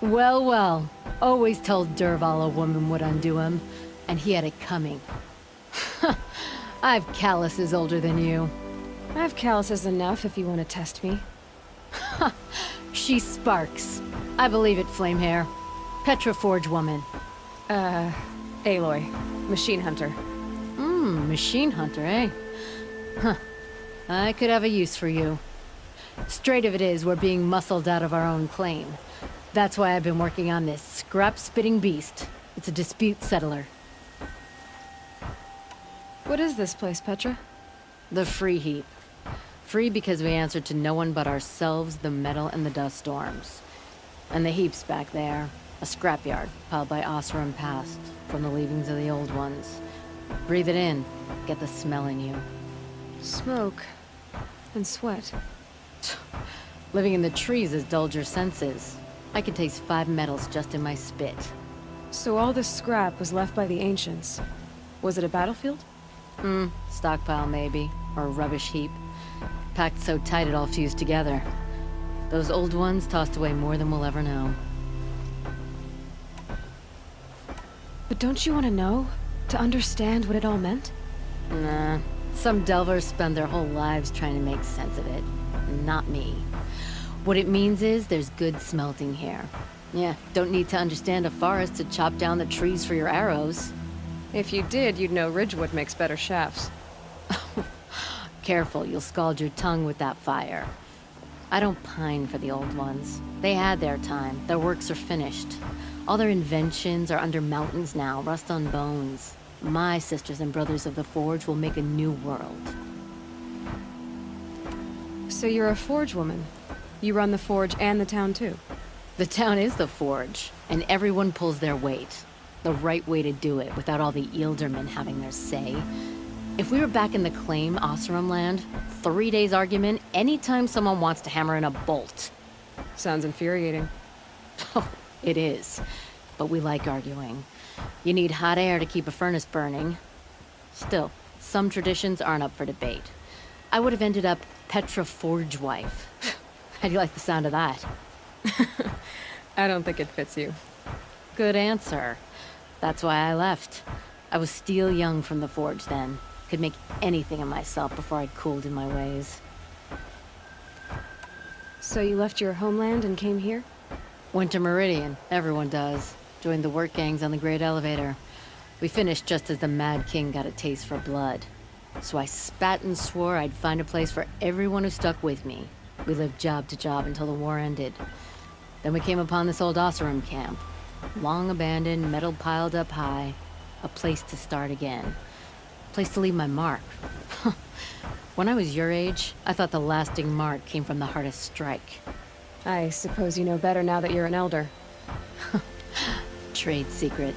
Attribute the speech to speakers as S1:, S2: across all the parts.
S1: Well, well. Always told Derval a woman would undo him, and he had it coming. I've calluses older than you.
S2: I have calluses enough if you want to test me.
S1: She sparks. I believe it, Flamehair. Petra Forge woman.
S2: Aloy. Machine hunter.
S1: Machine hunter, eh? Huh. I could have a use for you. Straight of it is, we're being muscled out of our own claim. That's why I've been working on this scrap-spitting beast. It's a dispute settler.
S2: What is this place, Petra?
S1: The Free Heap. Free because we answer to no one but ourselves, the metal, and the dust storms. And the Heap's back there. A scrapyard, piled by Osram past, from the leavings of the old ones. Breathe it in. Get the smell in you.
S2: Smoke. And sweat.
S1: Living in the trees has dulled your senses. I can taste 5 metals just in my spit.
S2: So all this scrap was left by the ancients. Was it a battlefield?
S1: Stockpile maybe, or a rubbish heap. Packed so tight it all fused together. Those old ones tossed away more than we'll ever know.
S2: But don't you want to know? To understand what it all meant?
S1: Nah. Some delvers spend their whole lives trying to make sense of it. Not me. What it means is there's good smelting here. Yeah, don't need to understand a forest to chop down the trees for your arrows.
S2: If you did, you'd know Ridgewood makes better shafts.
S1: Careful, you'll scald your tongue with that fire. I don't pine for the old ones. They had their time. Their works are finished. All their inventions are under mountains now, rust on bones. My sisters and brothers of the Forge will make a new world.
S2: So you're a Forge woman. You run the Forge and the town too.
S1: The town is the Forge, and everyone pulls their weight. The right way to do it, without all the Eildermen having their say. If we were back in the claim, Osram land, 3 days argument anytime someone wants to hammer in a bolt.
S2: Sounds infuriating.
S1: Oh, it is. But we like arguing. You need hot air to keep a furnace burning. Still, some traditions aren't up for debate. I would have ended up Petra Forge wife. How do you like the sound of that?
S2: I don't think it fits you.
S1: Good answer. That's why I left. I was steel young from the Forge then. Could make anything of myself before I'd cooled in my ways.
S2: So you left your homeland and came here?
S1: Went to Meridian. Everyone does. Joined the work gangs on the Great Elevator. We finished just as the Mad King got a taste for blood. So I spat and swore I'd find a place for everyone who stuck with me. We lived job to job until the war ended. Then we came upon this old Osram camp. Long abandoned, metal piled up high. A place to start again. A place to leave my mark. When I was your age, I thought the lasting mark came from the hardest strike.
S2: I suppose you know better now that you're an elder.
S1: Trade secret.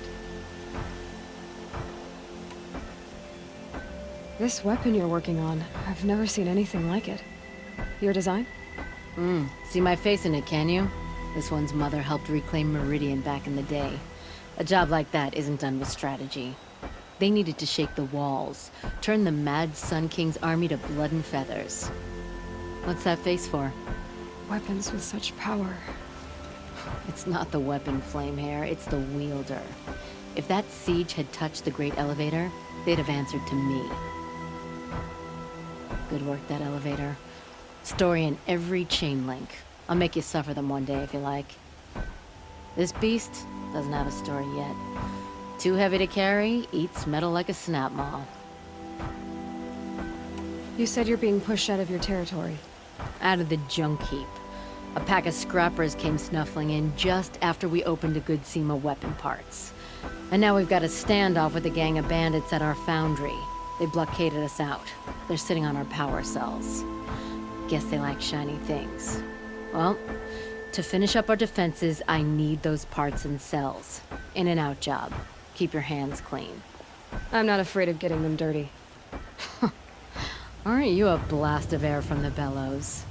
S2: This weapon you're working on, I've never seen anything like it. Your design?
S1: See my face in it, can you? This one's mother helped reclaim Meridian back in the day. A job like that isn't done with strategy. They needed to shake the walls, turn the Mad Sun King's army to blood and feathers. What's that face for?
S2: Weapons with such power.
S1: It's not the weapon, Flamehair, it's the wielder. If that siege had touched the Great Elevator, they'd have answered to me. Good work, that elevator. Story in every chain link. I'll make you suffer them one day if you like. This beast doesn't have a story yet. Too heavy to carry, eats metal like a snap maw.
S2: You said you're being pushed out of your territory.
S1: Out of the junk heap. A pack of scrappers came snuffling in just after we opened a good seam of weapon parts. And now we've got a standoff with a gang of bandits at our foundry. They blockaded us out. They're sitting on our power cells. Guess they like shiny things. Well, to finish up our defenses, I need those parts and cells. In and out job. Keep your hands clean.
S2: I'm not afraid of getting them dirty.
S1: Aren't you a blast of air from the bellows?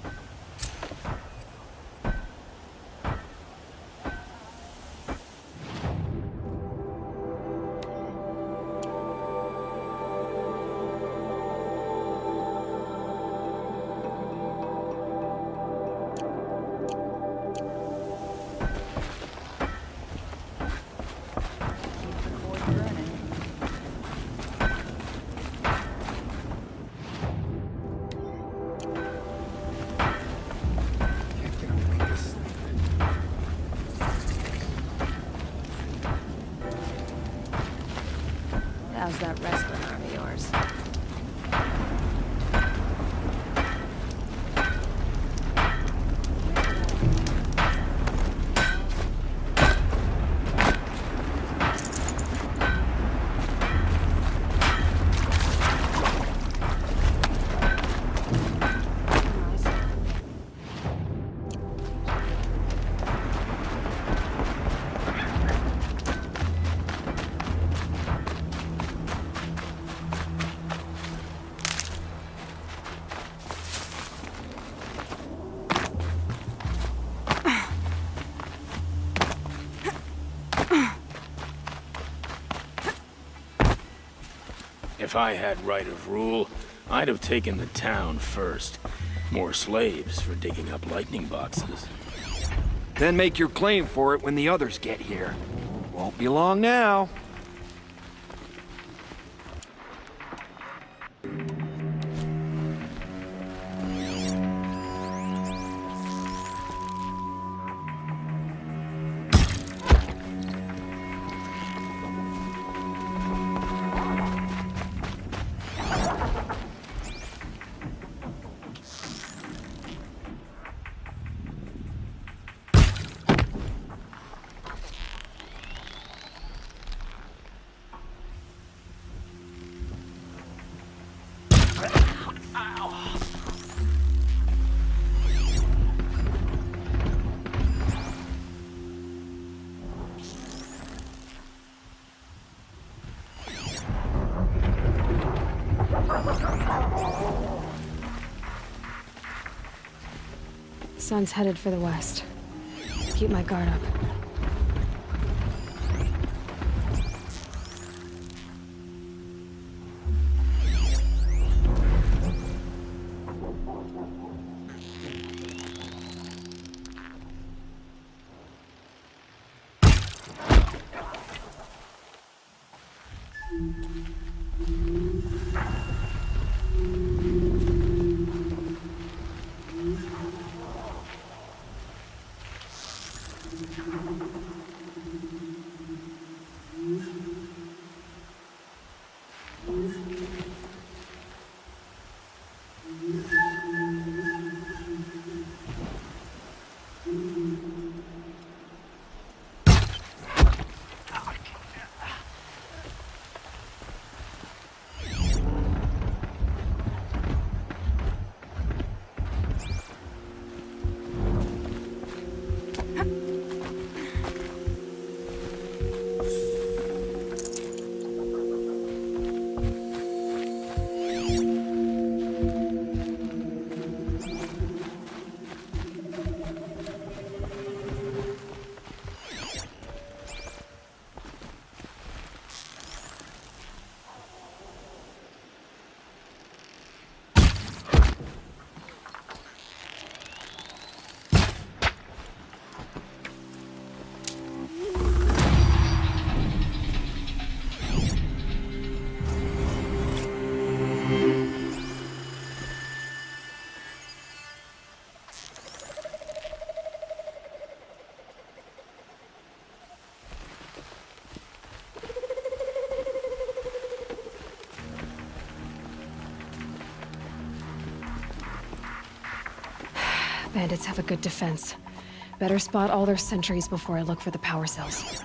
S3: If I had right of rule, I'd have taken the town first. More slaves for digging up lightning boxes.
S4: Then make your claim for it when the others get here. Won't be long now.
S2: Sun's headed for the west. Keep my guard up. Bandits have a good defense. Better spot all their sentries before I look for the power cells.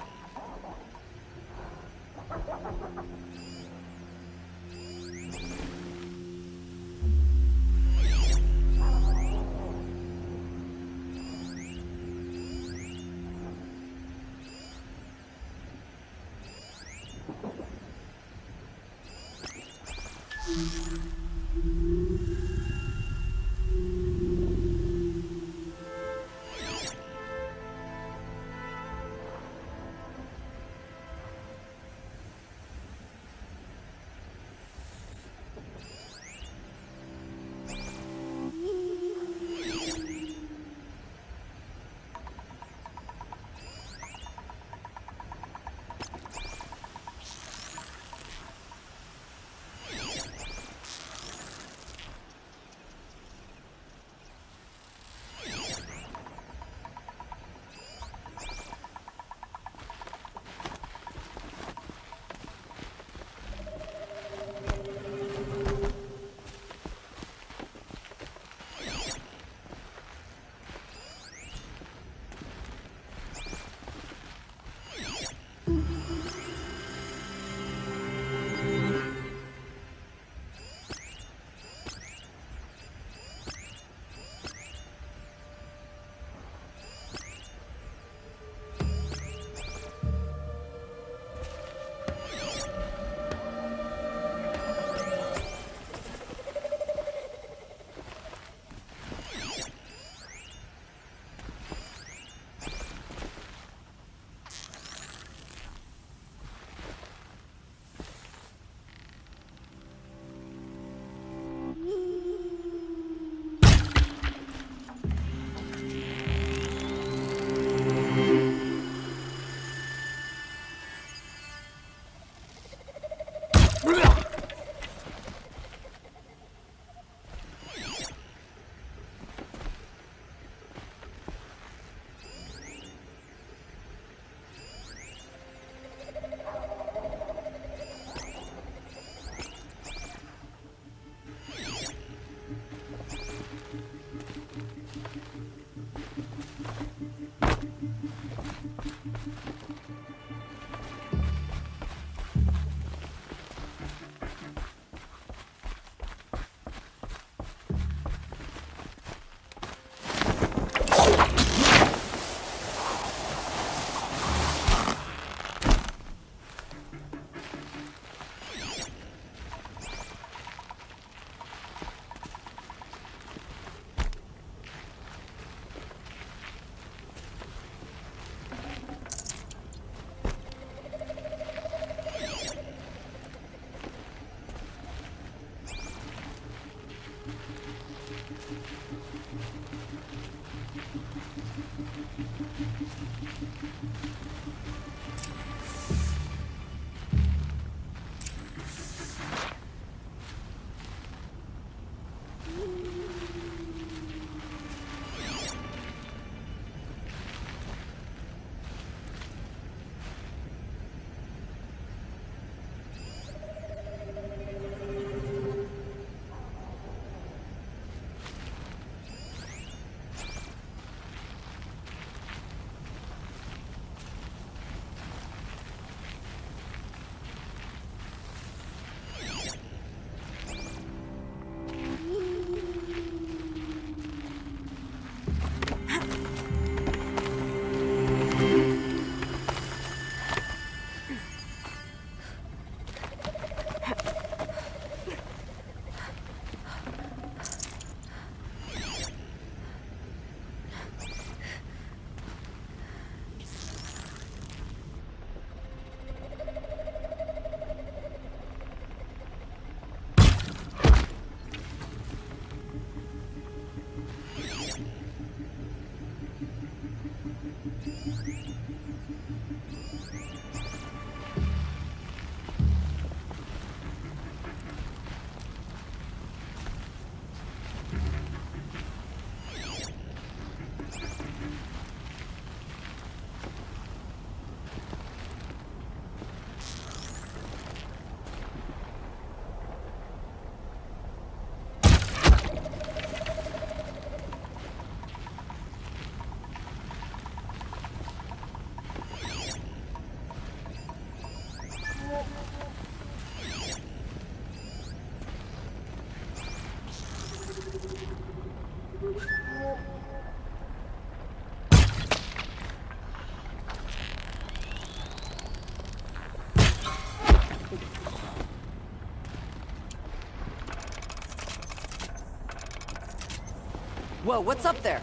S5: Whoa, what's up there?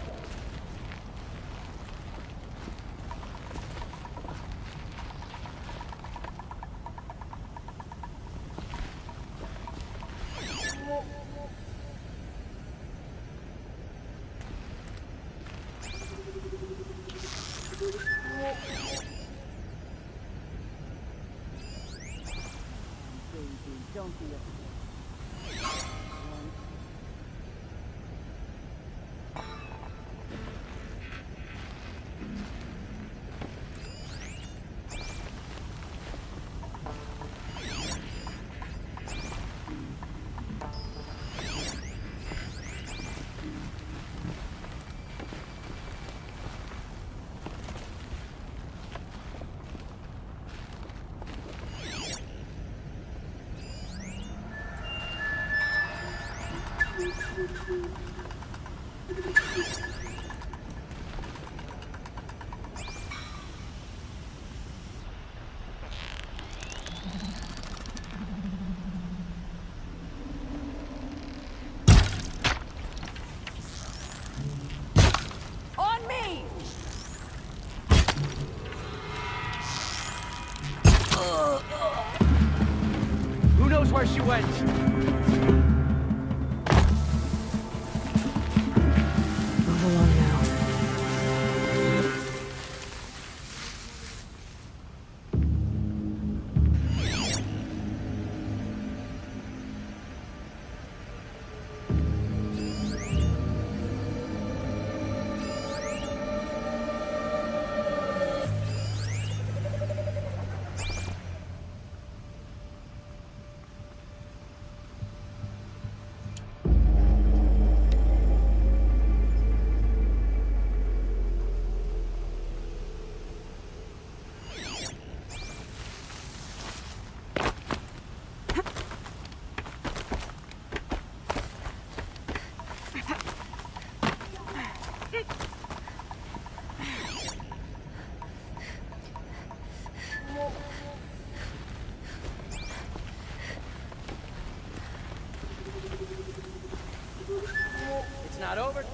S5: Don't be a... On me!
S4: Who knows where she went?
S2: Move along now.
S4: It's not over.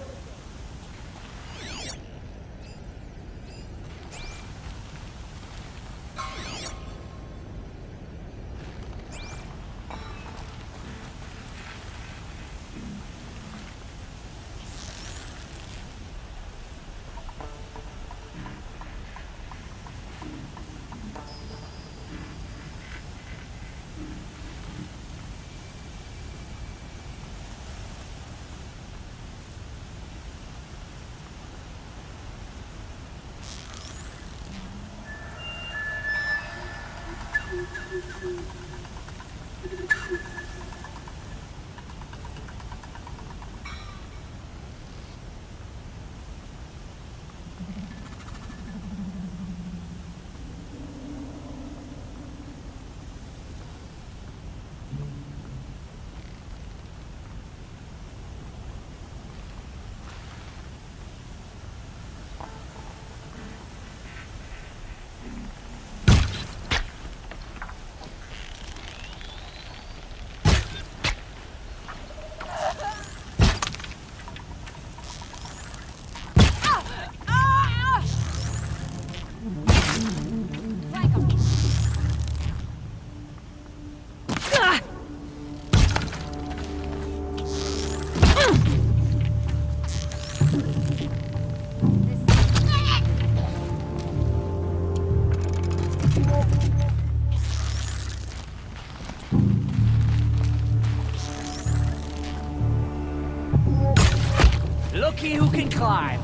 S6: Looky who can climb.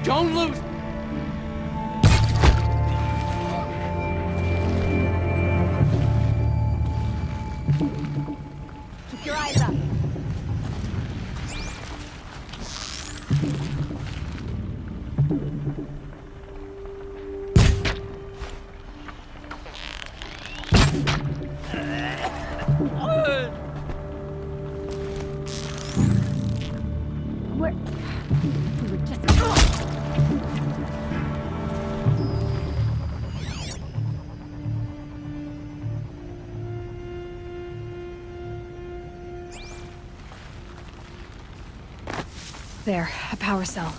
S6: Don't lose.
S5: Keep your eyes up.
S2: There, a power cell.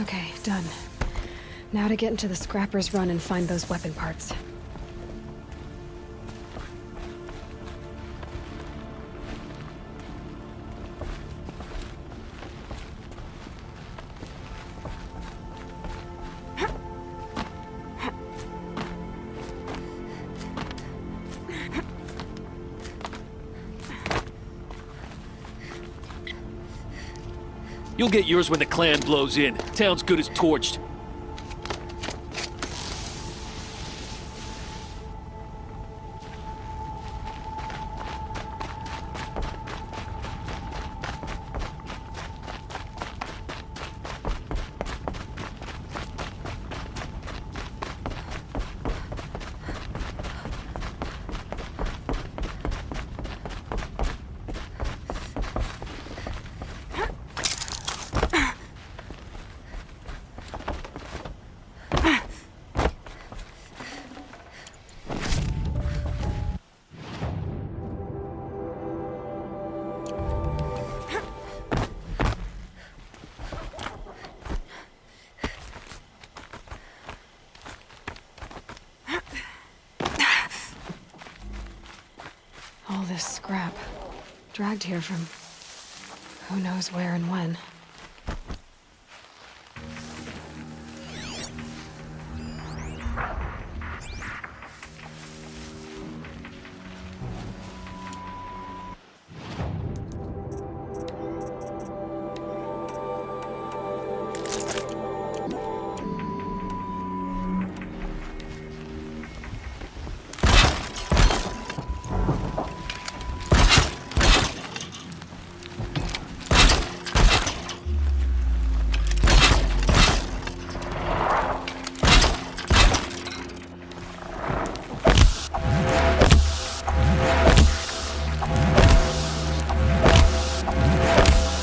S2: Okay, done. Now to get into the Scrapper's Run and find those weapon parts.
S7: You'll get yours when the clan blows in. Town's good as torched.
S2: All this scrap. Dragged here from who knows where and when.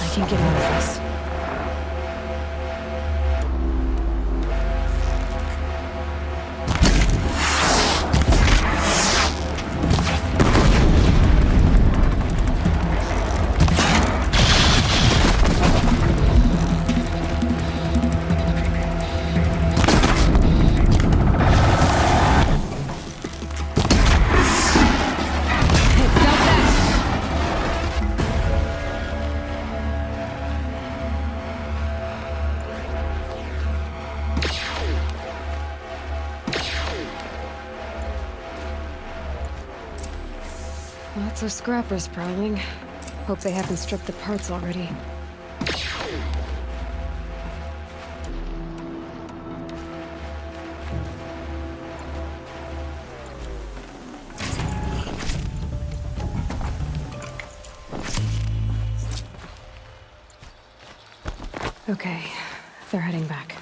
S2: I can get out of this. Lots of scrappers prowling. Hope they haven't stripped the parts already. Okay, they're heading back.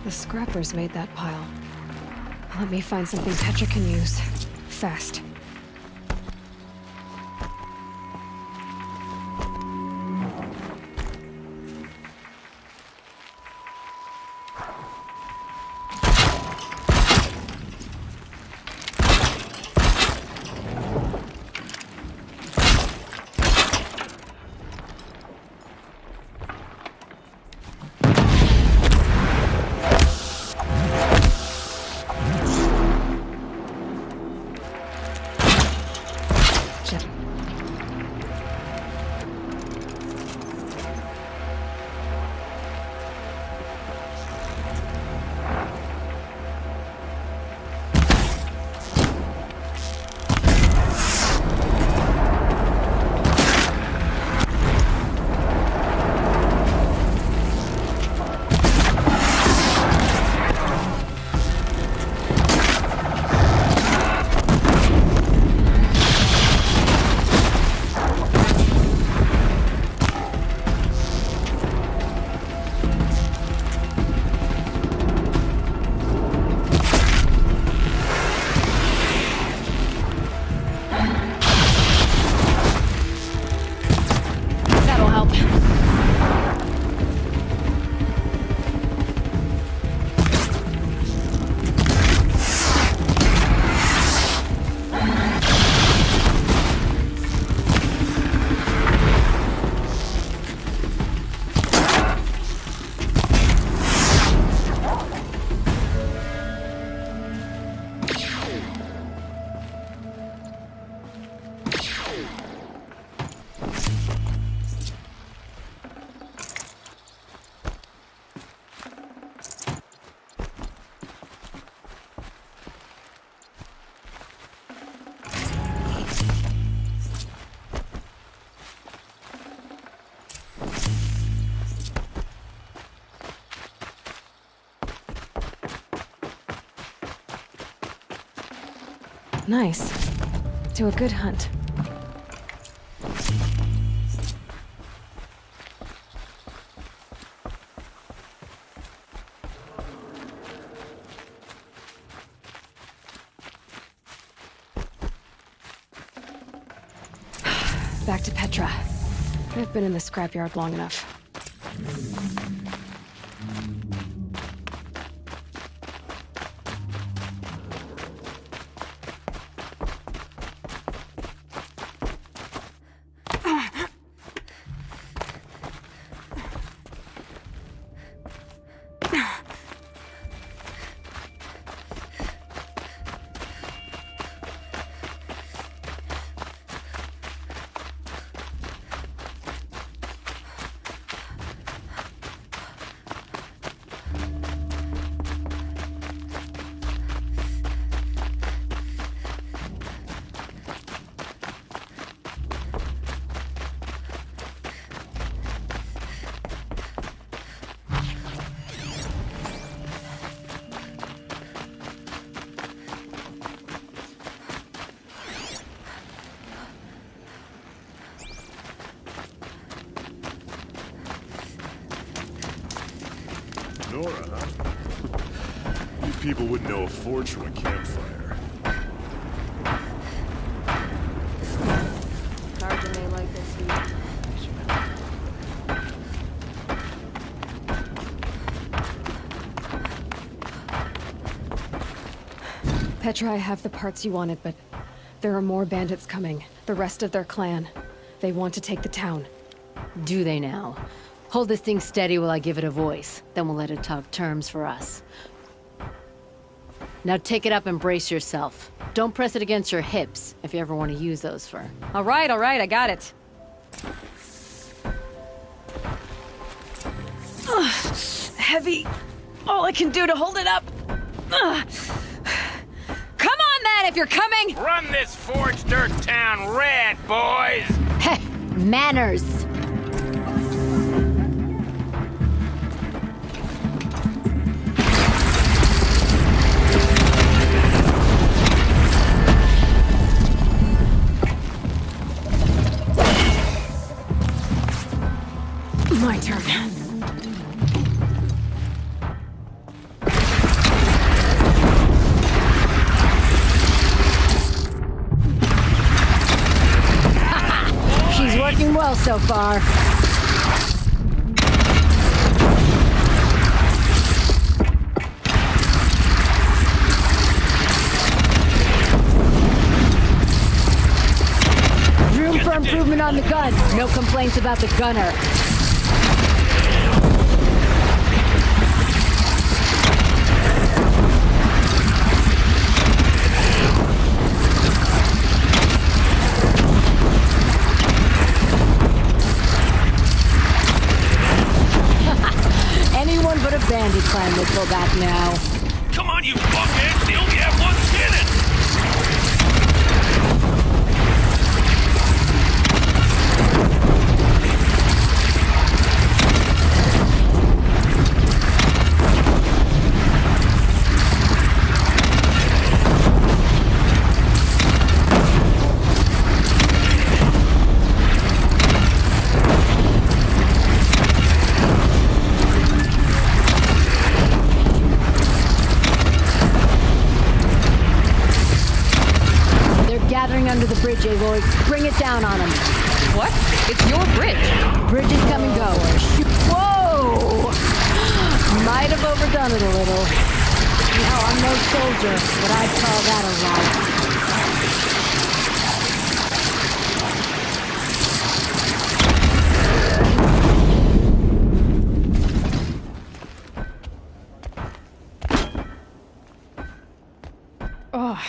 S2: The scrappers made that pile. Let me find something Petra can use. Fast. Nice. Do a good hunt. Back to Petra. I've been in the scrapyard long enough.
S6: people would know a forge from a campfire.
S5: Sergeant may like this heat.
S2: Petra, I have the parts you wanted, but there are more bandits coming. The rest of their clan. They want to take the town.
S1: Do they now? Hold this thing steady while I give it a voice. Then we'll let it talk terms for us. Now take it up and brace yourself. Don't press it against your hips if you ever want to use those for...
S2: All right, I got it. Heavy. All I can do to hold it up. Come on, then, if you're coming!
S3: Run this forged dirt town red, boys!
S1: Heh! Manners!
S2: My turn.
S1: She's working well so far. Room for improvement on the gun. No complaints about the gunner. Anyone but a bandit clan would pull back now.
S7: Come on, you fuckheads! They only have one cannon!
S1: Gathering under the bridge, Aloy. Bring it down on them.
S2: What? It's your bridge.
S1: Bridges come and go. Whoa! Might have overdone it a little. Hell, I'm no soldier, but I'd call that a right.
S2: Oh,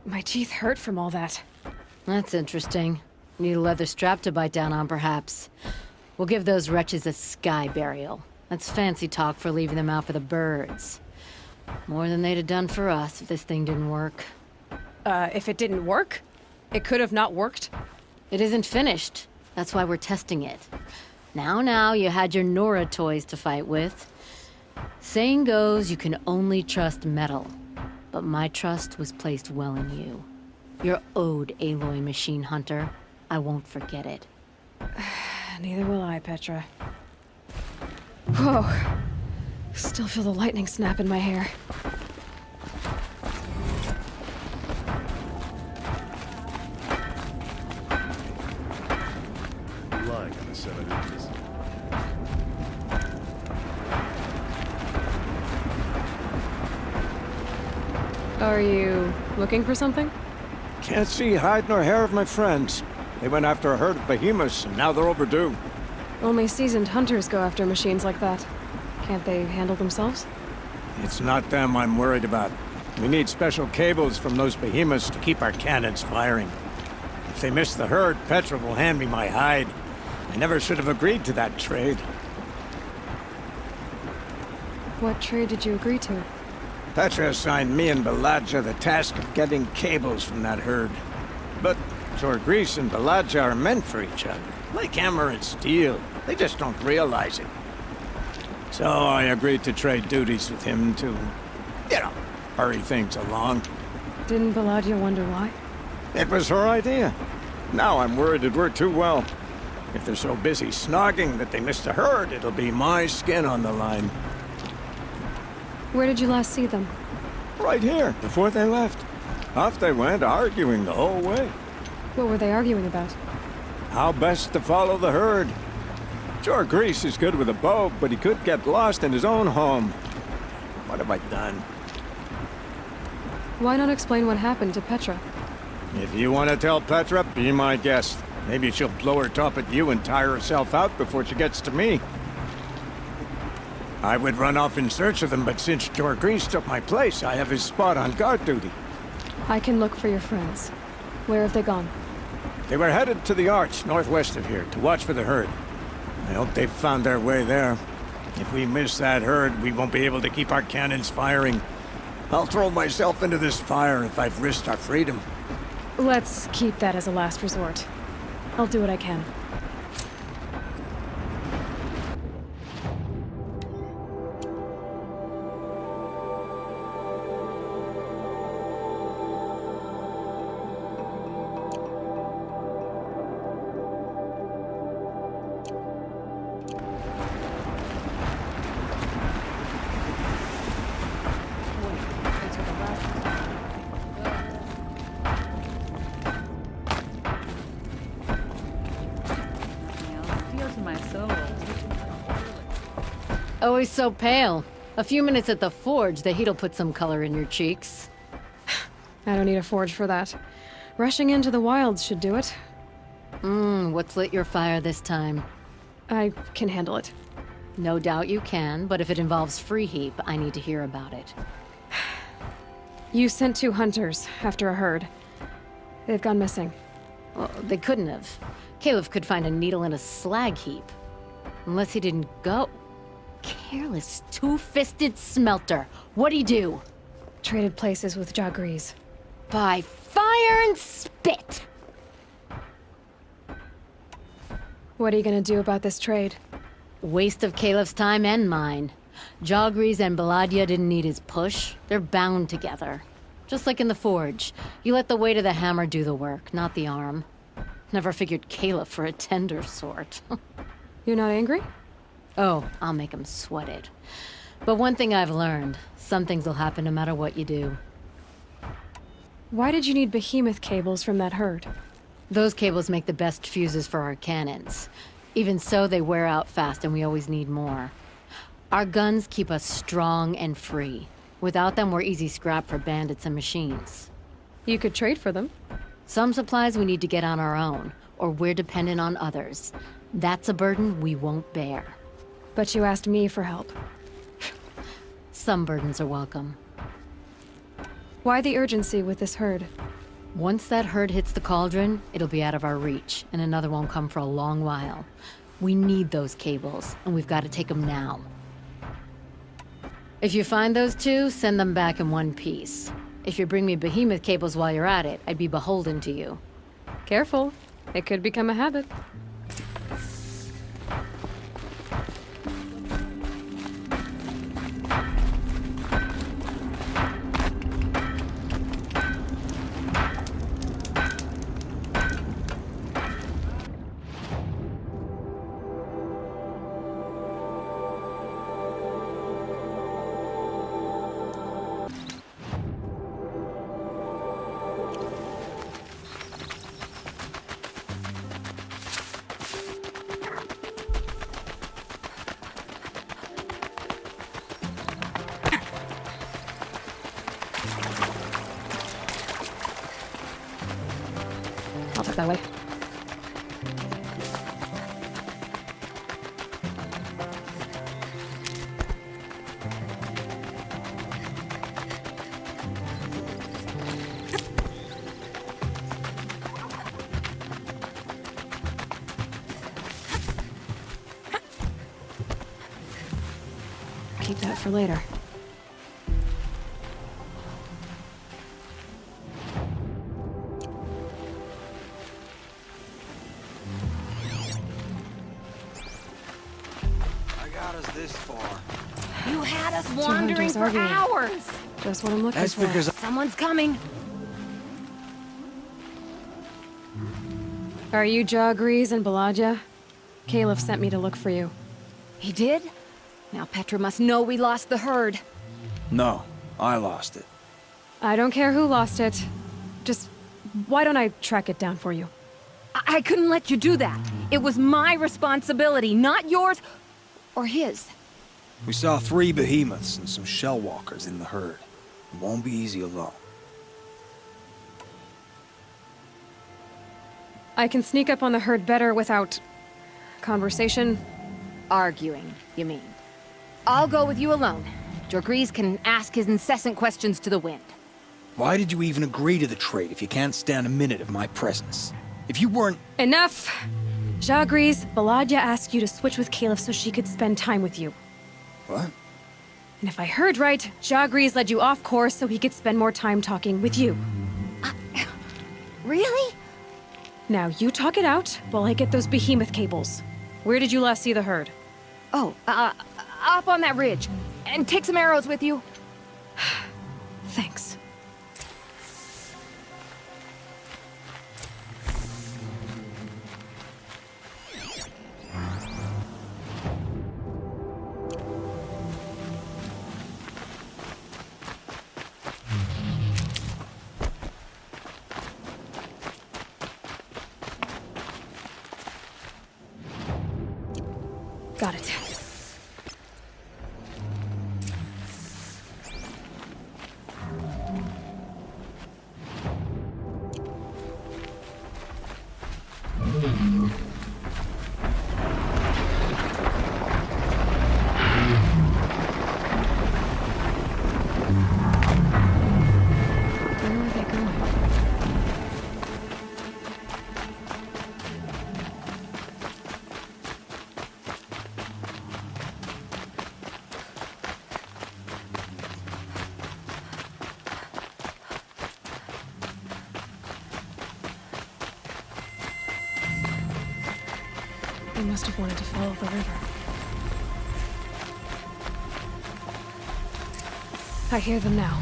S2: my teeth hurt from all that.
S1: That's interesting. Need a leather strap to bite down on, perhaps. We'll give those wretches a sky burial. That's fancy talk for leaving them out for the birds. More than they'd have done for us if this thing didn't work.
S2: If it didn't work? It could have not worked?
S1: It isn't finished. That's why we're testing it. Now, you had your Nora toys to fight with. Saying goes, you can only trust metal. But my trust was placed well in you. You're owed, Aloy Machine Hunter. I won't forget it.
S2: Neither will I, Petra. Whoa. Still feel the lightning snap in my hair.
S6: Lying on the 7 inches.
S2: Are you looking for something?
S8: Can't see hide nor hair of my friends. They went after a herd of behemoths, and now they're overdue.
S2: Only seasoned hunters go after machines like that. Can't they handle themselves?
S8: It's not them I'm worried about. We need special cables from those behemoths to keep our cannons firing. If they miss the herd, Petra will hand me my hide. I never should have agreed to that trade.
S2: What trade did you agree to?
S8: Petra assigned me and Baladja the task of getting cables from that herd. But Jorgris and Baladja are meant for each other, like hammer and steel. They just don't realize it. So I agreed to trade duties with him to, hurry things along.
S2: Didn't Baladja wonder why?
S8: It was her idea. Now I'm worried it worked too well. If they're so busy snogging that they missed the herd, it'll be my skin on the line.
S2: Where did you last see them?
S8: right here, before they left. Off they went, arguing the whole way.
S2: What were they arguing about?
S8: How best to follow the herd. Sure, Grease is good with a bow, but he could get lost in his own home. What have I done?
S2: Why not explain what happened to Petra?
S8: If you want to tell Petra, be my guest. Maybe she'll blow her top at you and tire herself out before she gets to me. I would run off in search of them, but since Jor Grease took my place, I have his spot on guard duty.
S2: I can look for your friends. Where have they gone?
S8: They were headed to the arch northwest of here to watch for the herd. I hope they've found their way there. If we miss that herd, we won't be able to keep our cannons firing. I'll throw myself into this fire if I've risked our freedom.
S2: Let's keep that as a last resort. I'll do what I can.
S1: Always so pale. A few minutes at the forge, the heat'll put some color in your cheeks.
S2: I don't need a forge for that. Rushing into the wilds should do it.
S1: What's lit your fire this time?
S2: I can handle it.
S1: No doubt you can, but if it involves free Heap, I need to hear about it.
S2: You sent 2 hunters after a herd. They've gone missing.
S1: Well, they couldn't have. Caleb could find a needle in a slag heap. Unless he didn't go. Careless, two-fisted smelter. What'd he do?
S2: Traded places with Jagrees.
S1: By fire and spit!
S2: What are you gonna do about this trade?
S1: Waste of Caleb's time and mine. Jagrees and Baladia didn't need his push. They're bound together. Just like in the forge. You let the weight of the hammer do the work, not the arm. Never figured Caleb for a tender sort.
S2: You're not angry?
S1: Oh, I'll make him sweat it. But one thing I've learned, some things will happen no matter what you do.
S2: Why did you need behemoth cables from that herd?
S1: Those cables make the best fuses for our cannons. Even so, they wear out fast and we always need more. Our guns keep us strong and free. Without them, we're easy scrap for bandits and machines.
S2: You could trade for them.
S1: Some supplies we need to get on our own, or we're dependent on others. That's a burden we won't bear.
S2: But you asked me for help.
S1: Some burdens are welcome.
S2: Why the urgency with this herd?
S1: Once that herd hits the cauldron, it'll be out of our reach, and another won't come for a long while. We need those cables, and we've got to take them now. If you find those 2, send them back in one piece. If you bring me behemoth cables while you're at it, I'd be beholden to you.
S2: Careful. It could become a habit. I'll talk that way. Keep that for later.
S4: This far.
S5: You had us
S2: Two
S5: wandering
S2: hunters
S5: for
S2: arguing.
S5: hours.
S2: Just what I'm looking
S4: That's
S2: for.
S4: because
S5: Someone's coming.
S2: Are you Jagrees and Balaja? Caleb sent me to look for you.
S5: He did? Now Petra must know we lost the herd.
S4: No, I lost it.
S2: I don't care who lost it. Just, why don't I track it down for you?
S5: I couldn't let you do that. It was my responsibility, not yours or his.
S9: We saw 3 behemoths and some shell walkers in the herd. It won't be easy alone.
S2: I can sneak up on the herd better without... conversation.
S5: Arguing, you mean? I'll go with you alone. Jorgrees can ask his incessant questions to the wind.
S9: Why did you even agree to the trade if you can't stand a minute of my presence? If you weren't...
S2: Enough! Jagrees, Baladja asked you to switch with Caliph so she could spend time with you.
S9: What?
S2: And if I heard right, Jagrees led you off course so he could spend more time talking with you.
S5: Really?
S2: Now, you talk it out while I get those behemoth cables. Where did you last see the herd?
S5: Oh, up on that ridge. And take some arrows with you.
S2: Thanks. Got it. Where are they going? They must have wanted to follow the river. I hear them now.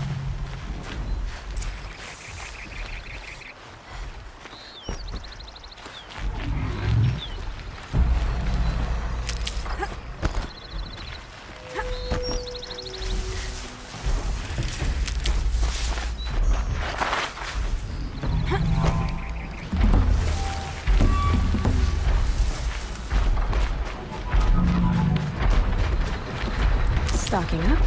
S2: Stocking up.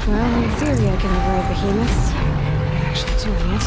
S2: Well, in theory, I can avoid behemoths. Actually doing it.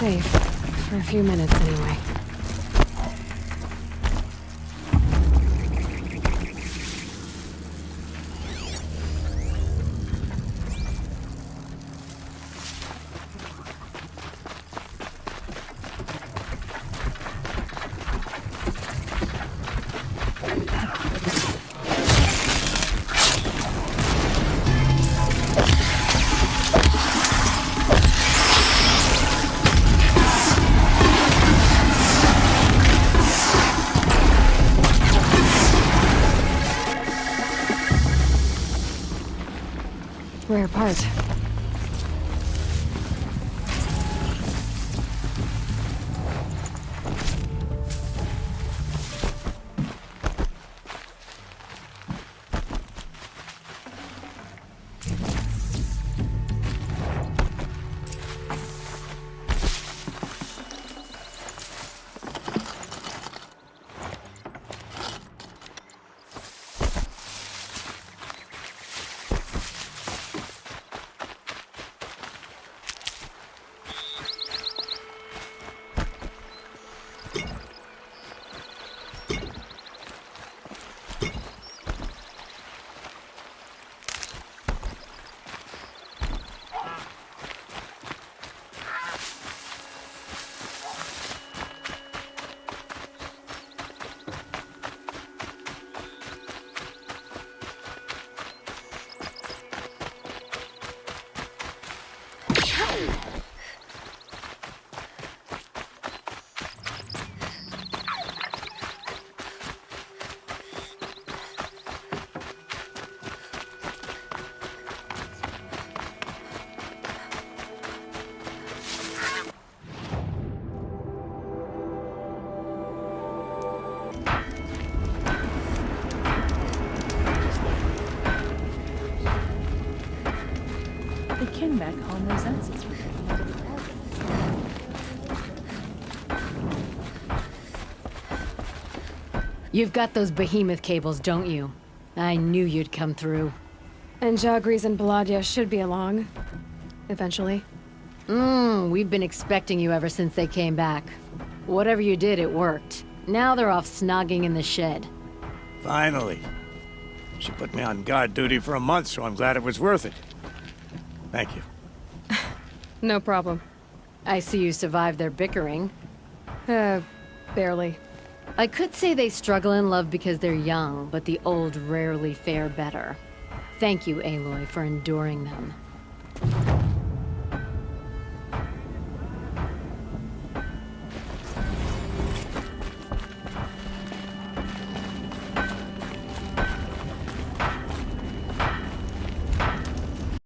S2: safe. For a few minutes, anyway. Rare part.
S10: The kin back home resents us for getting out of the party.
S1: You've got those behemoth cables, don't you? I knew you'd come through.
S2: And Jagris and Baladia should be along. Eventually.
S1: We've been expecting you ever since they came back. Whatever you did, it worked. Now they're off snogging in the shed.
S8: Finally. She put me on guard duty for a month, so I'm glad it was worth it. Thank you.
S2: No problem.
S1: I see you survived their bickering.
S2: Barely.
S1: I could say they struggle in love because they're young, but the old rarely fare better. Thank you, Aloy, for enduring them.